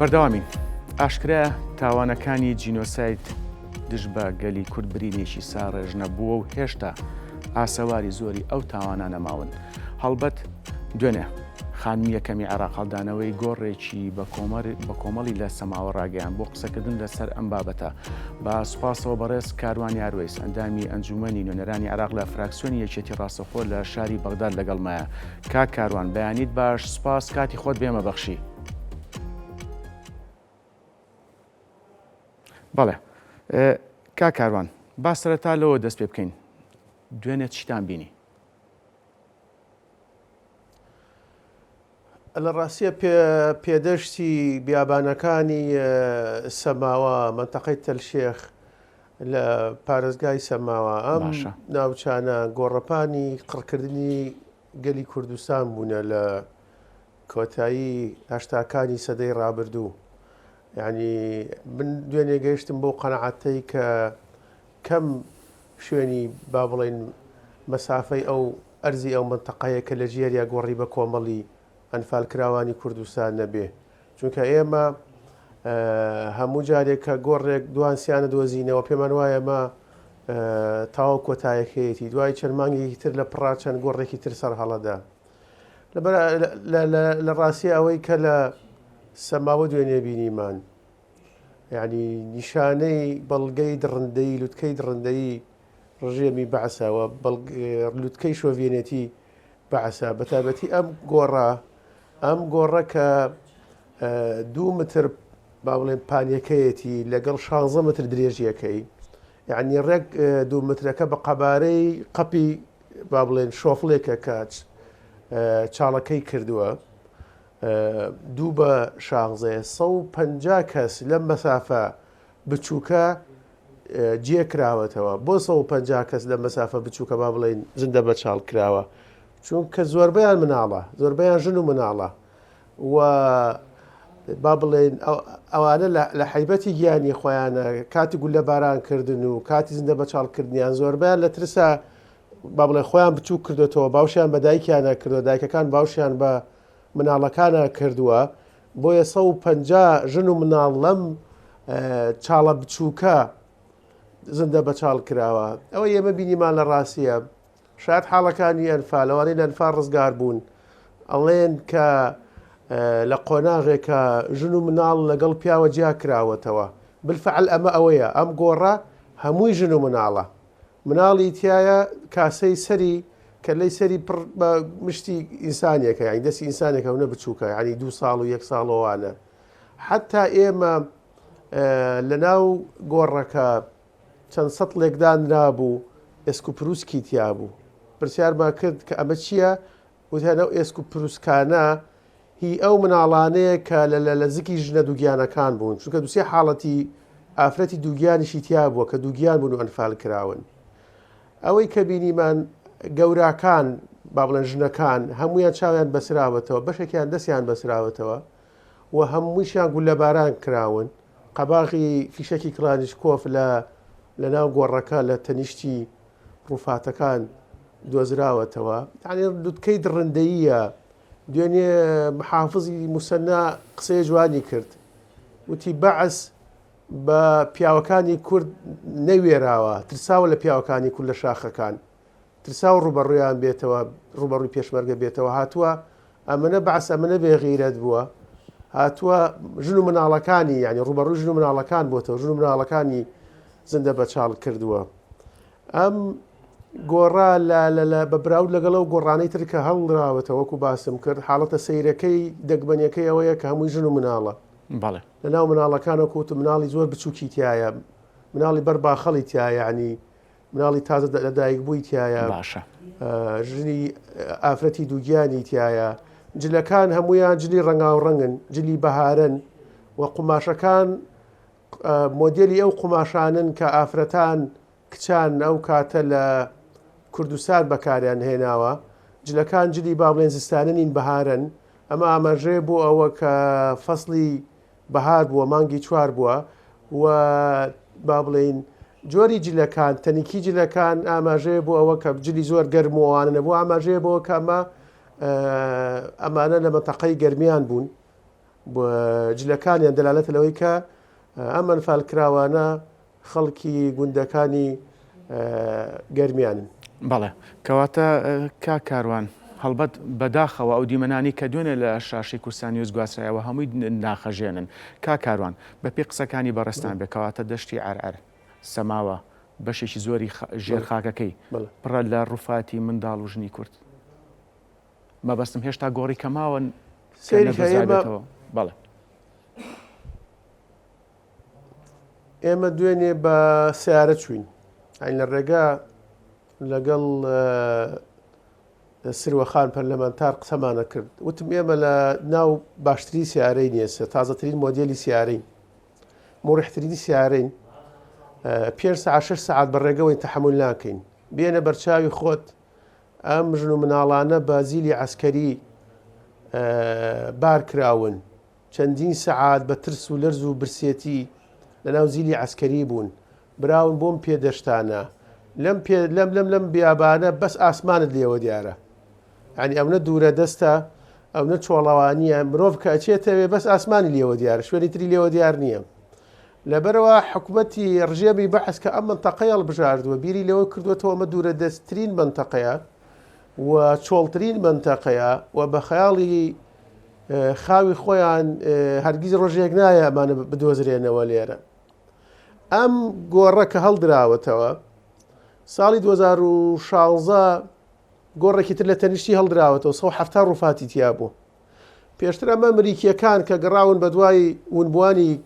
بەردەوامین ئاشکرا تاوانەکانی جینۆسایت دژ بە گەلی کورد برینێکی ساڕێژ نەبووە و هێشتا ئاسەواری زۆری ئەو تاوانانە ماون. هەڵبەت دوێنێ خانمی یەکەمی عێراق هەڵدانەوەی گۆڕێکی بە کۆمەڵی لە سەماوە ڕاگەیان بۆ قسەکردن لەسەر ئەم بابەتە. بە سوپاسەوە بەڕێز کاروان یاروێس ئەندامی ئەنجومەنی نوێنەرانی عێراق لە فراکسیۆنی یەکێتی ڕاستەخۆ لە شاری بەغداد لەگەڵمایە. کاروان بەیانیت باش، سوپاس، کاتی خۆت بێمە بەخشی. بەڵێ کاروان، با سەرەتا لەوە دەست پێ بکەین، دوێنێ چیتان بینی؟ لە ڕاستیە پێدەشتی بیابانەکانی سەماوە منتەقەی تەلشێخ لە پارێزگای سەماوە ئەم ناوچانە گۆڕەپانی قڕکردنی گەلی کوردستان بوونە لە کۆتایی هەشتاکانی سەدەی ڕابردوو. یعنی من دوێنێ گەیشتم بۆ قەنەعەتەی کە کەم شوێنی با بڵێن مەسافەی ئەو ئەرزی ئەو منتەقەیە کە لە ژێریا گۆڕی بە کۆمەڵی ئەنفالکراوانی کوردستان نەبێ، چونکە ئێمە هەموو جارێک کە گۆڕێک دوانسیانە دۆزینەوە پێمان وایە مە تاوا کۆتایەکەیەتی دوای چەند مانگێکی تر لە پڕا چەند گۆڕێکی تر سەر هەڵەدا. لە ڕاستی ئەوەی کە لە سەماوە دوێنێ بینیمان، یعنی نیشانەی بەڵگەی دڕندەی لوتکەی دڕندەی ڕژێمی بەعسەوە لوتکەی شۆڤێنێتی بەعسە بەتابەتی ئەم گۆڕە کە 2 متر با بڵێن پانیەکەیەتی لەگەڵ 16 متر درێژیەکەی، یعنی ڕێک 2 مترەکە بە قەبارەی قەپی با بڵێن شۆفڵێکە کاچ چاڵەکەی کردووە 2 بە 16 150 کەس لەم مەسافە بچووکە جێکراوەتەوە بۆ 150 کەس لە مەسافە بچووکە با بڵێن زندە بە چاڵ کراوە، چونکە زۆربەیان مناڵە، زۆربەیان ژن و مناڵە و با بڵێن ئەوانە لە حیبەتی گیانی خۆیانە کاتی گولە بارانکردن و کاتی زندە بە چاڵکردنیان زۆربیان لە ترسا با بڵێن خۆیان بچوو کردوێتەوە، باوشیان بە دایکیانە کردووە، دایکەکان باوشیان بە مناڵەکانە کردووە، بۆیە 150 ژن و مناڵ لەم چاڵە بچووکە زندە بە چاڵ کراوە. ئەوە ئێمە بینیمان لە ڕاستیە شاید حاڵەکانی ئەنفالەوانی لە ئەنفال ڕزگار بوون ئەڵێن کە لە قۆناغێکە ژن و مناڵ لەگەڵ پیاوە جیا کراوەتەوە. بالفعل ئەمە ئەوەیە، ئەم گۆڕە هەمووی ژن و مناڵە، مناڵی تایە کاسەی سەری کە لەی سەری پڕ بە مشتی ئینسانێکە، یانی دەستی ئینسانێکە و نە بچووکە، ینی 2 ساڵ و 1 ساڵەوانە. حتا ئێمە لە ناو گۆڕەکە چەند سەد لێکدان نابوو ئێسکوپروسکی تیا بوو. پرسیارمان کرد کە ئەمە چییە؟ وتیانە ئێسکوپروسکانە هی ئەو مناڵانەیە کە لە زیکی ژنە دووگیانەکان بوون، چونکە دووسێ حاڵەتی ئافرەتی دووگیانیشی تیا بووە کە دووگیان بوون و ئەنفال کراون. ئەوەی کە بینیمان گەوراکان با بڵێن ژنەکان هەمویان چاویان بەسراوەتەوە، بەشێکیان دەستیان بەسراوەتەوە و هەموویشیان گولە باران کراون، قەباغی فیشەکی کڵانیش کۆف لە ناو گۆڕەکە لە تەنیشتی ڕووفاتەکان دۆزراوەتەوە. یعنی لوتکەی دڕندەییە. دوێنێ محافزی موسەنا قسەی جوانی کرد، وتی بەعس بە پیاوەکانی کورد نەوێراوە، ترساوە لە پیاوەکانی کورد لە شاخەکان، ترساوە ڕوبەڕوویان بێتەوە، ڕوبەڕووی پێشمەرگە بێتەوە، هاتووە ئەمەنە بەعس ئەمەنە بێغیرەت بووە، هاتووە ژن و مناڵەکانی، یعنی ڕوبەڕووی ژن و مناڵەکان بۆتەوە، ژن و مناڵەکانی زندە بە چاڵ کردووە. ئەم گۆڕا بە براود لەگەڵ ئەو گۆڕانەی تر کە هەڵدراوەتەوە وەکو باسم کرد، حاڵەتە سەیرەکەی دەگمەنیەکەی ئەوەیە کە هەمووی ژن و مناڵە. لە ناو مناڵەکانە کووت مناڵی زۆر بچووکی تایە، مناڵی بەرباخەڵی تایە، ینی مناڵی تازە لە دایک بووی تایە، ژنی ئافرەتی دووگیانی تایە، جلەکان هەمویان جلی ڕەنگاوڕەنگن، جلی بەهارن و قوماشەکان مۆدێلی ئەو قوماشانن کە ئافرەتان کچان ئەو کاتە لە کوردستان بەکاریان هێناوە، جلەکان جلی با بڵێن زستاننین بەهارن. ئەمە ئاماژێ بۆ ئەوە کە فەسڵی بەهار بووە، مانگی 4 بووە و با بڵێن جۆری جلەکان تەنیکی جلەکان ئاماژێ بۆ ئەوە کە جلی زۆر گەرمووانە نەبوو، ئاماژێ بۆ کەمە ئەمانە لە مەتەقەی گەرمیان بوون جلەکانیان دەلالەتە لەوەی کە ئەم ئەنفالکراوانە خەڵکی گوندەکانی گەرمیانن. بەڵێ کەواتە کاروان هەڵبەت بەداخەوە ئەو دیمەنانی کە دوێنێ لە شاشی کورسانی وزگواسرایەوە هەمووی ناخەژێنن کاروان بەپێی قسەکانی بەڕستان بێکەواتە دەشتی ئەرئەر سەماوە بەشێکی زۆری ژێر خاکەکەی پڕە لە ڕووفاتی منداڵ و ژنی کورد مەبەستم هێشتا گۆڕی کەماوە سێریەوە بەڵێ ئێمە دوێنێ بە سیارە چوین ئاین لە ڕێگا لەگەڵ سروەخان پەرلەمانتار قسەمانە کرد وتم ئێمە لە ناو باشتری سیارەی نییە تازەترین مۆدیلی سیارەی مۆڕحترینی سیارەین 5 ساعت 6 ساعت بەڕێگەوەی تەحمل ناکەین بێنە بەرچاوی خۆت ئەم ژن و مناڵانە بە زیلی عەسکەری بار کراون چەندین سەعات بە ترس و لەرز و برسێتی لەناو زیلی عەسکەری بوون براون بۆم پێدەشتانە لەم بیابانە بەس ئاسمانت لێوە دیارە ینی ئەوە دوورە دەستە ئەوە چۆڵەوانیە مرۆڤ کە ئەچێتەوێ بەس ئاسمانی لێوە دیارە شوێنی تری لێوە دیار نییە لەبەرەوە حکوومەتی ڕژێمی بەحس کە ئەم منتەقەیە هەڵبژاردووە بیری لەوە کردوێتەوە ئەمە دوورە دەستترین منتەقەیە و چۆڵترین منتەقەیە و بە خەیاڵی خاوی خۆیان هەرگیز ڕۆژێک نایە ئەمانە بدۆزرێنەوە لێرە ئەم گۆڕە کە هەڵدراوەتەوە ساڵی 2016 گۆڕێکی تر لە تەنیشتی هەڵدراوەتەوە 170 ڕووفاتی تیا بوو پێشتر ئەمە ئەمریکیەکان کە گەڕاون بە دوای ونبوانی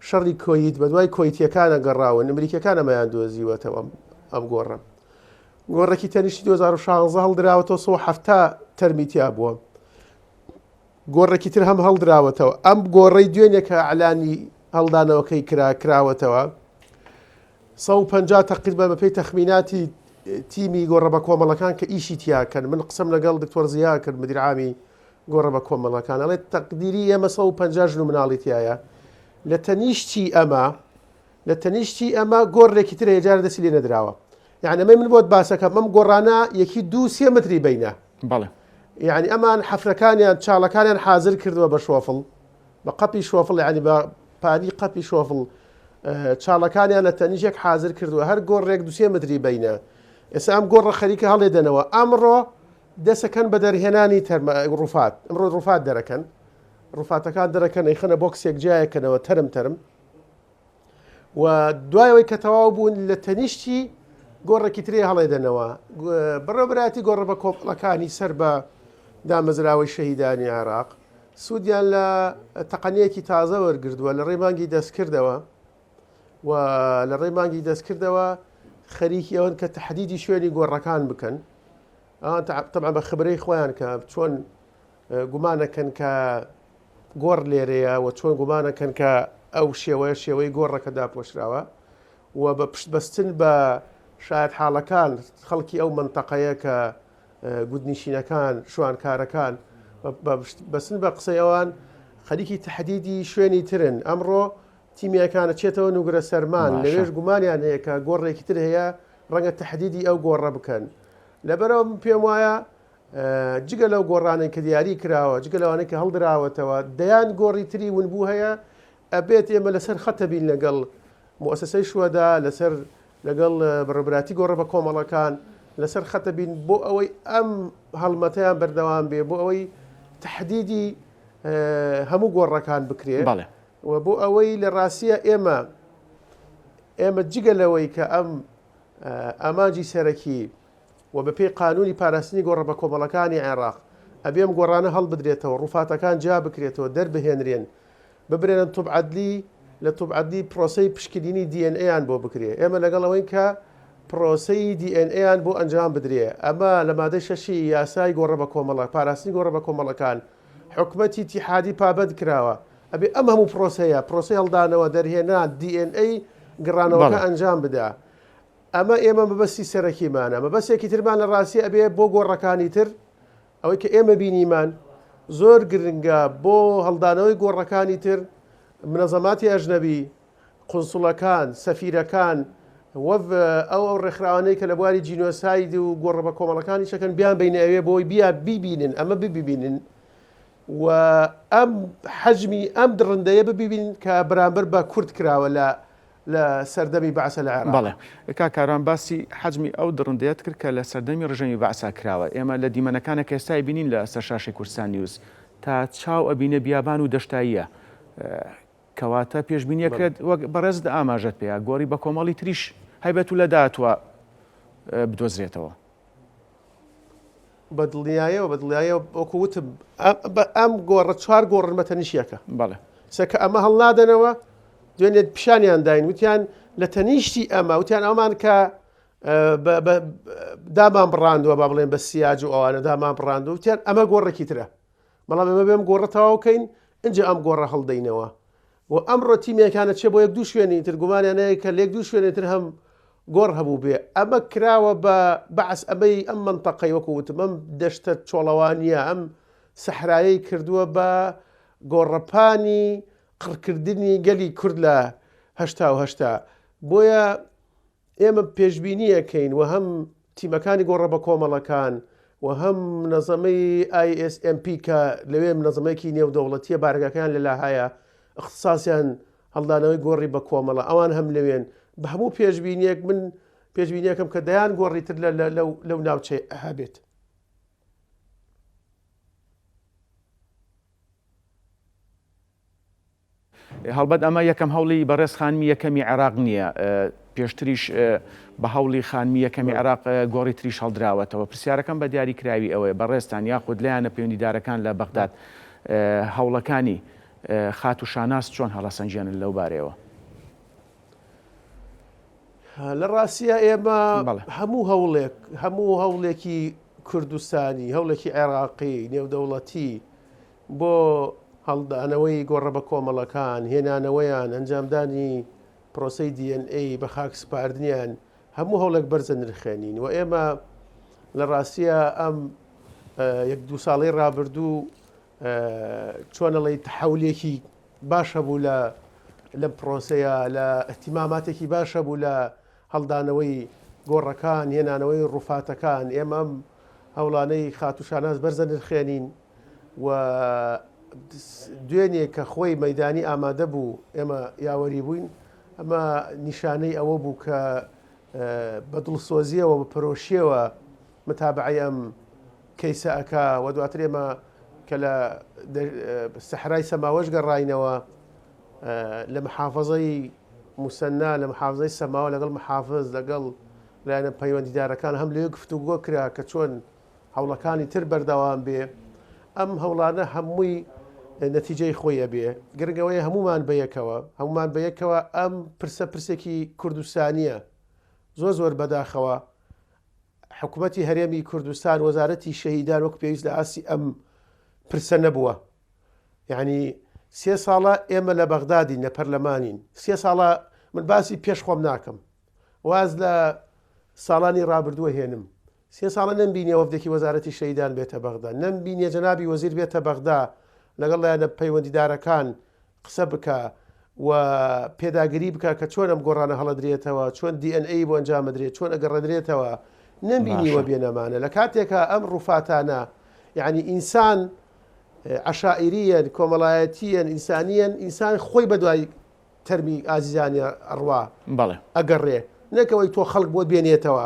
شەڕی کۆیت بە دوای کۆیتیەکانە گەڕاون ئەمریکیەکان ئەمەیان دۆزیوەتەوە ئەم گۆڕێکی تەنیشتی 2016 هەڵدراوەتەوە 170 تەرمی تیا بووە گۆڕێکی تر هەم هەڵدراوەتەوە ئەم گۆڕەی دوێنێ کە ئەعلانی هەڵدانەوەکەی کراوەتەوە 150 تقریبا بەپێی تەخمیناتی تیمی گۆڕە بە کۆمەڵەکان کە ئیشی تیاکەن من قسم لەگەڵ دکتۆر زیا کرد مدیرعامی گۆڕە بە کۆمەڵەکان ئەڵێ تەقدیری ئێمە 150 ژن و مناڵی تایە لە تەنیشتی ئەمە گۆڕێکی تر هێجار دەسی لێ نەدراوە یعنی ئەمەی من بۆت باسەکەم ئەم گۆڕانە یەکی 2-3 متری بینە بەڵێ یعنی ئەمان حەفرەکانیان چاڵەکانیان حازر کردووە بە شۆفڵ بە قەپی شۆفڵ ینی بە پانی قەپی شۆفڵ چاڵەکانیان لە تەنیشێک حازر کردووە هەر گۆڕێک 2-3 متری بینە ئێستا ئەم گۆڕە خەریکە هەڵێدەنەوە ئەمڕۆ دەسەکەن بە دەرهێنانی ڕووفات ئەمڕۆ ڕووفات دەرەکەن ڕووفاتەکان دەرەکەن ئەیخەنە بۆکسێک جایەکەنەوە تەرم و دوایەوەی کە تەواو بوون لە تەنیشتی گۆڕێکی ترێ هەڵێدەنەوە بەڕێوەبەتی گۆڕە بە کۆمەڵەکانی سەر بە دامەزراوەی شەهیدانی عێراق سوودیان لە تەقەنیەکی تازە وەرگردووە لە ڕێمانگی دەستکردەوە و لە ڕێمانگی دەستکردەوە خەریکی ئەوەن کە تەحدیدی شوێنی گۆڕەکان بکەن طبعا بە خبرەی خۆیان کە چۆن گومانەکەن کە گۆڕ لێرەیە و چۆن گومانەکەن کە ئەو شێوەی گۆڕەکە داپۆشراوە و بە پشتبەستن بە شاید حاڵەکان خەڵکی ئەو منتەقەیە کە گوتنیشینەکان شوانکارەکان بەسن بە قسەی ئەوان خەریکی تەحدیدی شوێنی ترن ئەمڕۆ تیمیەکانە چێتەوە نوگرە سەرمان لەوێژ گومانیان هەیە کە گۆڕێکی تر هەیە ڕەنگە تەحدیدی ئەو گۆڕە بکەن لەبەرەوە پێم وایە جگە لەو گۆڕانەی کە دیاری کراوە جگە لەوانەیە کە هەڵدراوەتەوە دەیان گۆڕی تری ونبوو هەیە ئەبێت ئێمە لەسەر خەتە بین لەگەڵ مؤسسەی شوەدا لەسەر لەگەڵ بەڕێبەراتی گۆڕە بە کۆمەڵەکان لەسەر خەتە بین بۆ ئەوەی ئەم هەڵمەتەیان بەردەوام بێ بۆ ئەوەی تەحدیدی هەموو گۆڕەکان بکرێت و بۆ ئەوەی لە ڕاستیە ئێمە جگە لەوەی کە ئەم ئامانجی سەرەکی و بەپێی قانونی پاراستنی گۆڕە بە کۆمەڵەکانی عێراق ئەبێم گۆڕانە هەڵبدرێتەوە ڕووفاتەکان جا بکرێتەوە دەربهێنرێن ببرێنن توبعەدلی لە توبعەدلی پرۆسەی پشکنینی دیNAیان بۆ بکرێ ئێمە لەگەڵەوەی کە پرۆسەی دیNAیان بۆ ئەنجام بدرێ ئەمە لە مادەی 6 یاسای گۆڕە بە کۆمەڵە پاراستنی گۆڕە بە کۆمەڵەکان حکومەتی تیحادی پابەت کراوە ئەبێ ئەم هەموو پرۆسەیە پرۆسی هەڵدانەوە دەرهێنا DNA گڕانەوەکە ئەنجام بدا ئەمە ئێمە مەبەستی سەرەکیمانە مەبەستێکی ترمان لە ڕاستی ئەبێ بۆ گۆڕەکانی تر ئەوەی کە ئێمە بینیمان زۆر گرنگە بۆ هەڵدانەوەی گۆڕەکانی تر منەزەماتی ئەژنەبی قونسوڵەکان سەفیرەکان ئەو ڕێکخراوانەی کە لە بواری جینۆساید و گۆڕە بە کۆمەڵەکانی شەکەن بیان بینە ئەوێ بۆی بیا بیبینن ئەمە ببینن و ئەم حەجمی ئەم درڕندەیە ببین کە بەرامبەر بە کورد کراوە لە سەردەمی بەعسە لە عێراق. بەڵێ کاکاران باسی حەجمی ئەو درڕندەیەت کرد کە لە سەردەمی ڕژەمی بەعسا کراوە. ئێمە لە دیمەنەکانە کە ئێستا بینین لە سەرشاشی کوردستان نیوز تا چاو ئەبینە بیابان و دەشتاییە کەواتە پێشبینیەکرێت وەک بەڕێزت ئاماژەت پێەیە گۆڕی بە کۆمەڵی تریش هەیبەت و لە داهاتوە بدۆزرێتەوە. بەدڵایەوە وەکووتم ئەم گۆڕە چوار گۆڕنمە تەنیشیەکە بەڵێ سەکە ئەمە هەڵنادەنەوە دوێنێت پیشانیان داین وتیان لە تەنیشتی ئەمە وتیان ئەومان کە دامان بڕاندووە با بڵێن بە سیاج و ئەوانە دامان بڕاندوە وتیان ئەمە گۆڕێکی ترە بەڵام ئەمە بێم گۆڕە تەواوکەین اینجا ئەم گۆڕە هەڵدەینەوە و ئەمڕۆ تیمێکانە چێ بۆ یەک دوو شوێنی تر گومانیانەیە کە لێک دوو شوێنی تر هەم گۆڕ هەبوو بێ ئەمە کراوە بە بەعس ئەمەی ئەم منتەقەی وەکووتم ئەم دەشتە چۆڵەوانیە ئەم سەحرایی کردووە بە گۆڕەپانی قڕکردنی گەلی کورد لە هەشتا بۆیە ئێمە پێشبینیەکەین و هەم تیمەکانی گۆڕە بە کۆمەڵەکان و هەم منەظەمەی ISMP کە لەوێ منەظەمەیەکی نێودەوڵەتیە بارگەکان لەلا هەیە اختصاسیان هەڵدانەوەی گۆڕی بە کۆمەڵە ئەوان هەم لەوێن بە هەموو پێشبینیەک من پێشبینیەکەم کە دەیان گۆڕی تر لەو ناوچەی هەبێت. هەڵبەت ئەمە یەکەم هەوڵی بەڕێز خانمی یەکەمی عێراق نییە پێشتریش بە هەوڵی خانمی یەکەمی عێراق گۆڕی تریش هەڵدراوەتەوە. پرسیارەکەم بە دیاریکراوی ئەوەیە بەڕێستان یاخود لایەنە پەیوەندیدارەکان لە بەغداد هەوڵەکانی خات و شاناس چۆن هەڵەسەنجێنن لەو بارەیەوە؟ لە ڕاستیە ئێمە هەموو هەوڵێکی کوردستانی هەوڵێکی عێراقی نێودەوڵەتی بۆ هەڵدانەوەی گۆڕە بە کۆمەڵەکان هێنانەوەیان ئەنجامدانی پرۆسەی DNA بە خاک سپاردنیان هەموو هەوڵێک بەرزە نرخێنین و ئێمە لە ڕاستیە ئەم یەک دوو ساڵی ڕابردوو چۆنەڵی تەحەولێکی باشە بوو لە پرۆسەیە لە احتیماماتێکی باشە بوو لە هەڵدانەوەی گۆڕەکان هێنانەوەی ڕووفاتەکان ئێمە ئەم هەوڵانەی خات و شاناز بەرزە نرخێنین و دوێنێ کە خۆی مەیدانی ئامادە بوو ئێمە یاوەری بووین ئەمە نیشانەی ئەوە بوو کە بە دڵسۆزیەوە بە پرۆشیەوە متابعی ئەم کەیسە ئەکا و دواتر ئێمە کە لە سەحرای سەماوەش گەڕاینەوە لە محافظەی موسەنا لە محافظەی سەماوە لەگەڵ محافظ لەگەڵ لایەنە پەیوەندیدارەکان هەم لێ گفتوگۆ کرا کە چۆن هەوڵەکانی تر بەردەوام بێ ئەم هەوڵانە هەمووی نەتیجەی خۆیە بێ گرنگەوەی هەمومان بەیەکەوە ئەم پرسێکی کوردستانیە زۆر بەداخەوە حکوومەتی هەرێمی کوردستان وەزارەتی شەهیدان وەک پێویست لە ئاسی ئەم پرسە نەبووە یعنی 3 ساڵە ئێمە لە بەغدادین لە پەرلەمانین 3 ساڵە من باسی پێش خۆم ناکەم واز لە ساڵانی ڕابردووە هێنم 3 ساڵە نەمبینێ وەفدێکی وەزارەتی شەهیدان بێتە بەغدا نەمبینێ جەنابی وەزیر بێتە بەغدا لەگەڵ لایەنە پەیوەندیدارەکان قسە بکە و پێداگیری بکە کە چۆن ئەم گۆڕانە هەڵەدرێتەوە چۆن DNA بۆ ئەنجامەدرێت چۆن ئەگەڕێدرێتەوە نەمبینیوە بێنەمانە لە کاتێکە ئەم ڕووفاتانە یعنی ئینسان عشائریەن کۆمەڵایەتیەن ئینسانیەن ئینسان خۆی بەدوای تەرمی ئازیزانی ئەڕوا ئەگەڕێ نەکەوەی تۆ خەڵک بۆت بێنێتەوە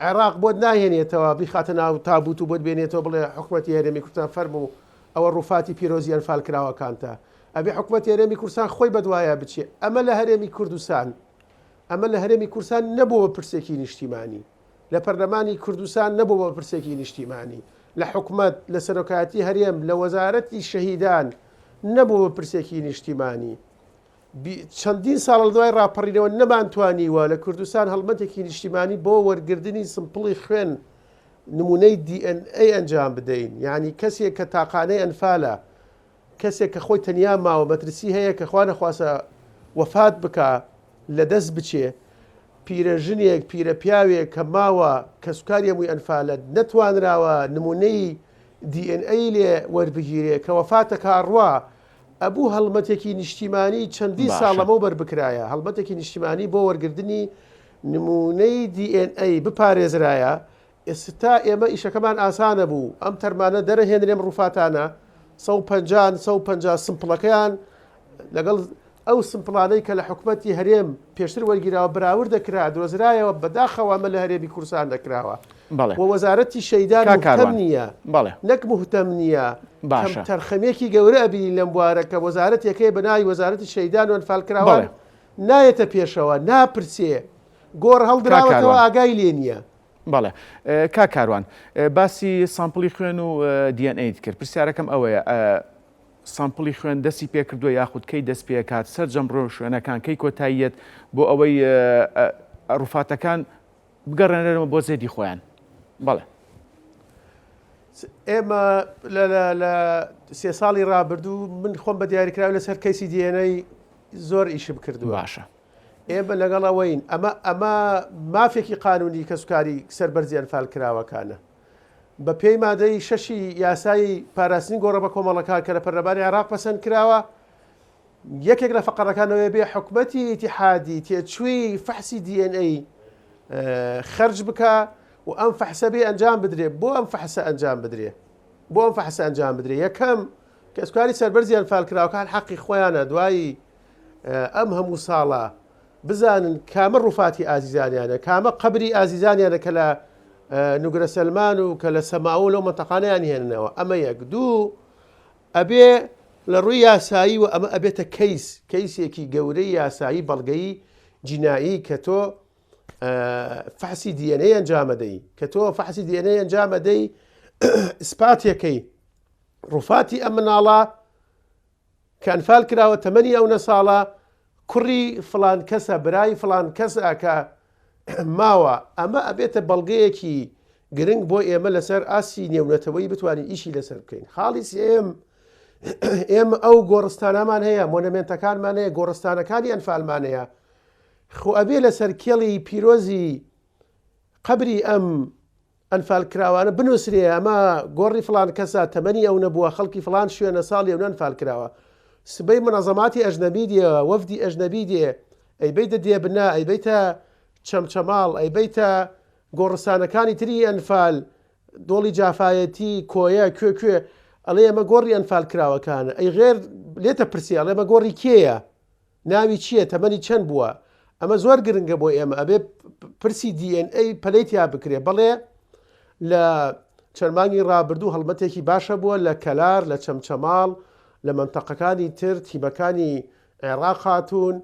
عێراق بۆت ناهێنێتەوە بیخاتە ناو تابوت و بۆت بێنێتەوە بڵێ حکوومەتی هەرێمی کوردستان فەرموو ئەوە ڕووفاتی پیرۆزیان فالکراوەکانتە ئەبێ حکوومەتی هەرێمی کوردستان خۆی بەدوایە بچێ ئەمە لە هەرێمی کوردستان نەبووە بە پرسێکی نیشتیمانی لە پەرلەمانی کوردستان نەبووە بە پرسێکی نیشتیمانی لە حکوومەت لە سەرۆکایەتی هەرێم لە وەزارەتی شەهیدان نەبووە پرسێکی نیشتیمانی چەندین ساڵ دوای ڕاپەڕینەوە نەمانتوانیوە لە کوردستان هەڵمەتێکی نیشتیمانی بۆ وەرگردنی سمپڵی خوێن نمونەی DNA ئەنجام بدەین یعنی کەسێک کە تاقانەی ئەنفالە کەسێک کە خۆی تەنیا ماوە مەترسی هەیە کە خوا نەخواسە وەفات بکە لە دەست بچێ پیرەژنێک پیرەپیاوێک کە ماوە کە سوکاری هەمووی ئەنفالە نەتوانراوە نمونەی DNA لێ وەربگیرێ کە وەفاتە کاڕوا ئەبوو هەڵمەتێکی نیشتیمانی چەندی ساڵەمە بەربکرایە هەڵمەتێکی نیشتیمانی بۆ وەرگردنی نمونەی DNA بپارێزرایە ئێستا ئێمە ئیشەکەمان ئاسانە بوو ئەم تەرمانە دەرەهێنرێم ڕووفاتانە 150 سمپڵەکەیان لەگەڵ ئەو سمپڵانەی کە لە حکوومەتی هەرێم پێشتر وەرگیراوە بەراورد دەکرا درۆزرایەوە بەداخەوە ئەمە لە هەرێمی کوردستان دەکراوە و وەزارەتی شەیدان مهتەم نییە نەک مهتەم نییە تەرخەمێکی گەورە ئەبینی لەم بوارە کە وەزارەت یەکەی بەناوی وەزارەتی شەیدان و ئەنفالکراوە نایەتە پێشەوە ناپرسێ گۆڕ هەڵدراوەتەوە ئاگای لێ نییە. بەڵێ کاکاروان باسی سامپڵی خوێن و DNA کرد پرسیارەکەم ئەوەیە سامپڵی خوێن دەستی پێ کردووە یاخود کەی دەست پێکات سەرجەم ڕۆ شوێنەکان کەی کۆتاییەت بۆ ئەوەی ڕووفاتەکان بگەڕێنەرەوە بۆ زێدی خۆیان. بەڵێ ئێمە لە 3 ساڵی ڕابردوو من خۆم بە دیاریکراوی لەسەر کەیسی DNA زۆر ئیشم کردووە. باشە ئێمە لەگەڵەوەین ئەمە مافێکی قانونی کە سوکاری سەربەرزی ئەنفالکراوەکانە بە پێی مادەی 6 یاسایی پاراستنی گۆڕە بە کۆمەڵەکان کە لە پەرلەمانی عێراق پەسەند کراوە یەکێک لە فەقەرەکانەوەی بێ حکوومەتی ئیتیحادی تێچووی فەحسی DNA خەرج بکە و ئەم فەحسە بێ ئەنجام بدرێ بۆ ئەم فەحسە ئەنجام بدرێ یەکەم کە سوکاری سەربەرزی ئەنفالکراوەکان حەقی خۆیانە دوایی ئەم هەموو ساڵە بزانن کامە ڕووفاتی ئازیزانیانە کامە قەبری ئازیزانیانە کە لە نوگرە سەلمان و کە لە سەماوە لەو مەنتەقانەیان هێننەوە ئەمە یەک دوو ئەبێ لە ڕووی یاسایی و ئەمە ئەبێتە کەیسێکی گەورەی یاسایی بەڵگەی جینایی کە تۆ فەحسی DNA ئەنجامەدەی کە تۆ فەحسی DNA ئەنجامەدەی ئیسپاتێکەی ڕووفاتی ئەم مناڵە کە ئەنفال کراوە تەمەنی ئەو نەساڵە کوڕی فلان کەسە برای فلان کەسە کە ماوە ئەمە ئەبێتە بەڵگەیەکی گرنگ بۆ ئێمە لەسەر ئاسی نێونەتەوەی بتوانین ئیشی لەسەر بکەین. خاڵی سێم ئێمە ئەو گۆڕستانەمان هەیە مۆنەمێنتەکانمان هەیە گۆڕستانەکانی ئەنفالمان هەیە خۆ ئەبێ لەسەر کێڵی پیرۆزی قەبری ئەم ئەنفالکراوانە بنووسرێ ئەمە گۆڕی فلان کەسە تەمەنی ئەو نەبووە خەڵکی فلان شوێنە ساڵی ئەو ئەنفالکراوە سبەی منەظەماتی ئەژنەبی دێ وەفدی ئەژنەبی دێ ئەیبەیتە دێبنا ئەیبەیتە چەمچەماڵ ئەیبەیتە گۆڕستانەکانی تری ئەنفال دۆڵی جافایەتی کۆیە کوێ ئەڵێ ئەمە گۆڕی ئەنفال کراوەکانە ئەی غێر لێتە پرسی ئەڵێ ئەمە گۆڕی کێیە ناوی چییە تەمەنی چەند بووە ئەمە زۆر گرنگە بۆ ئێمە ئەبێ پرسی DNA پەلەیتیا بکرێ بەڵێ لە چەند مانگی ڕابردوو هەڵمەتێکی باشە بووە لە کەلار لە چەمچەماڵ لە منتەقەکانی تر تیمەکانی عێراق هاتوون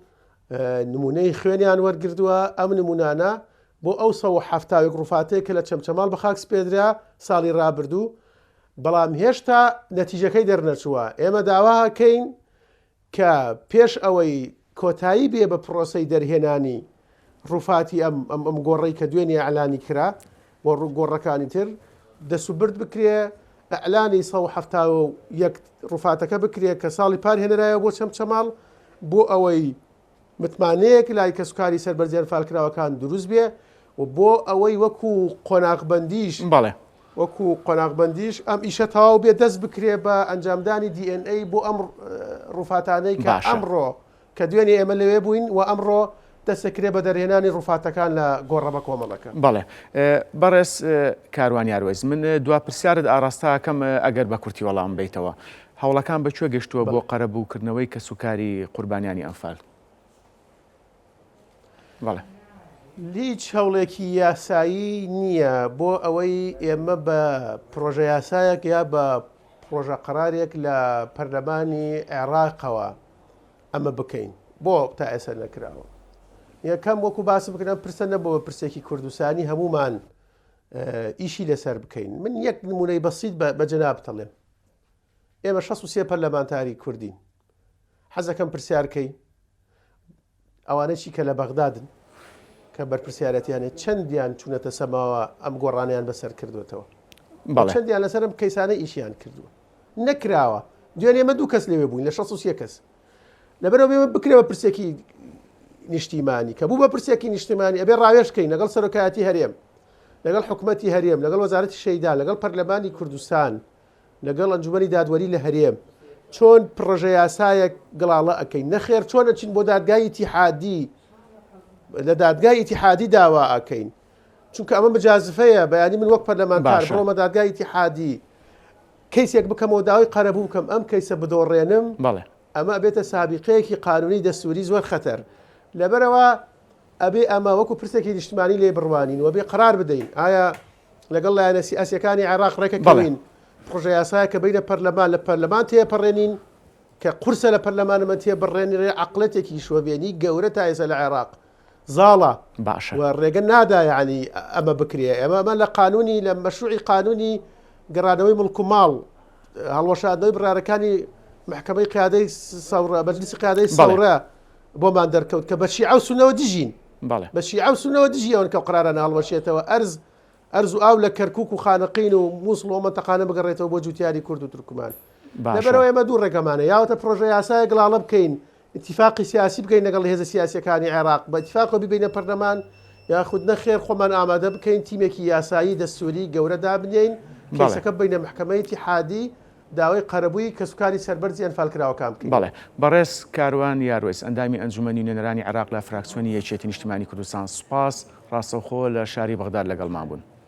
نمونەی خوێنیان وەرگردووە ئەم نمونانە بۆ ئەو 170 ڕووفاتەیە کە لە چەمچەماڵ بە خاک سپێدرا ساڵی ڕابردوو بەڵام هێشتا نەتیجەکەی دەرنەچووە ئێمە داواکەین کە پێش ئەوەی کۆتایی بێ بە پرۆسەی دەرهێنانی ڕووفاتی ئەم گۆڕەی کە دوێنێ ئەعلانی کرا بۆ ڕووگۆڕەکانی تر دەسوبرد بکرێ ئەعلانی 171 ڕووفاتەکە بکرێت کە ساڵی پار هێنرایە بۆ چەمچەماڵ بۆ ئەوەی متمانەیەک لای کە سوکاری سەربەرزی ئەنفالکراوەکان دروست بێ و بۆ ئەوەی وەکو قۆناغبەندیش وەکو قۆناغبەندیش ئەم ئیشە تەواو بێ دەست بکرێ بە ئەنجامدانی DNA بۆ ئەم ڕووفاتانەی کە ئەمڕۆ کە دوێنێ ئێمە لەوێ بووین و ئەمڕۆ دەستەکرێ بە دەرهێنانی ڕووفاتەکان لە گۆڕە بە کۆمەڵەکە. بەڵێ بەڕێز کاروان یاروێز من دوا پرسیارت ئاراستاکەم ئەگەر بە کورتی وەڵام بیتەوە هەوڵەکان بەکوێ گەشتووە بۆ قەرەبووکردنەوەی کە سوکاری قوربانیانی ئەنفال؟ بەڵێ هیچ هەوڵێکی یاسایی نییە بۆ ئەوەی ئێمە بە پرۆژە یاسایەک یا بە پرۆژە قەرارێک لە پەرلەمانی عێراقەوە ئەمە بکەین بۆ تا ئێستا نەکراوە. یەکەم وەکو باسم بکەم پرسە نەبەوە پرسێکی کوردستانی هەمومان ئیشی لەسەر بکەین. من یەک نمونەی بەسیط بە جەناب بڵێم ئێمە 63 پەرلەمانتاری کوردین حەزەکەم پرسیارکەی ئەوانەی کە لە بەغدادن کە بەرپرسیارەتیانێت چەندیان چوونەتە سەماوە ئەم گۆڕانیان بەسەر کردوێتەوە چەندیان لەسەر ئەم کەیسانە ئیشیان کردووە نەکراوە دوێن ئێمە 2 کەس لێوێ بووین لە 63 کەس لەبەرەوە ئێمە بکرێەوە پرسێکی نیشتیمانی کە بوو بە پرسێکی نیشتیمانی ئەبێ ڕاوێژکەین لەگەڵ سەرۆکایەتی هەرێم لەگەڵ حکوومەتی هەرێم لەگەڵ وەزارەتی شەیدان لەگەڵ پەرلەمانی کوردستان لەگەڵ ئەنجومەنی دادوەری لە هەرێم چۆن پڕۆژە یاسایەک گڵاڵە ئەەکەین نەخێر چۆن ئەچین بۆ دادگای ئیتیحادی لە دادگای ئیتیحادی داوا ئەکەین چونکە ئەمە مجازفەیە بەیانی من وەک پەرلەمانتار بڕۆمە دادگای ئیتیحادی کەیسێک بکەمەوە داوای قەرەبوو بکەم ئەم کەیسە بدۆڕێنم بەڵێ ئەمە بێتە سابقەیەکی قانونی دەستوری زۆر خەتەر لەبەرەوە ئەبێ ئەمە وەکو پرسێکی نیشتمانی لێ بڕوانین و بێ قرار بدەین ئایا لەگەڵ لایەنە سیاسیەکانی عێراق ڕێکەکەوین پڕۆژە یاسایە کە بینە پەرلەمان لە پەرلەمان تێپەڕێنین کە قورسە لە پەرلەمانەمە تێبڕێنی ڕێ عەقڵەتێکی شۆڤێنی گەورە تا ئێستا لە عێراق زاڵە باشە و ڕێگە نادا یعنی ئەمە بکرێ ئەمە لە قانونی لە مەشروعی قانونی گەڕانەوەی مڵک و ماڵ هەڵوەشاندنەوەی بڕارەکانی محکمەی قیادەی سەورە مەجلیسی قیادەی سەورە بۆمان دەرکەوت کە بە شیعە و سونەوە دژین بە شیعە و سونەوە دژیەوەن کە قرارانە هەڵوەشێتەوە ئەرز و ئاو لە کەرکووک و خانەقین و مووسڵ و مەنتەقانە بگەڕێتەوە بۆ جوتیاری کورد و تورکمان لەبەرەوە ئێمە دوو ڕێگەمانە یاوەتە پرۆژە یاسایە گڵاڵە بکەین اتفاقی سیاسی بکەین لەگەڵ هێزە سیاسیەکانی عێراق بە اتفاق ببینە پەرلەمان یاخود نەخێر خۆمان ئامادە بکەین تیمێکی یاسایی دەستوری گەورە دابنێین کەسەکە بینە محکمەی اتحادی داوای قەرەبووی کەسوکاری سەربەرزیان فالکراوەکان بکەین. بەڵێ بەڕێز کاروان یاروێز ئەندامی ئەنجومەنی نوێنەرانی عێراق لە فراکسیۆنی یەکێتی نیشتیمانی کوردستان سوپاس ڕاستەوخۆ لە شاری بەغداد لەگەڵمان بوون.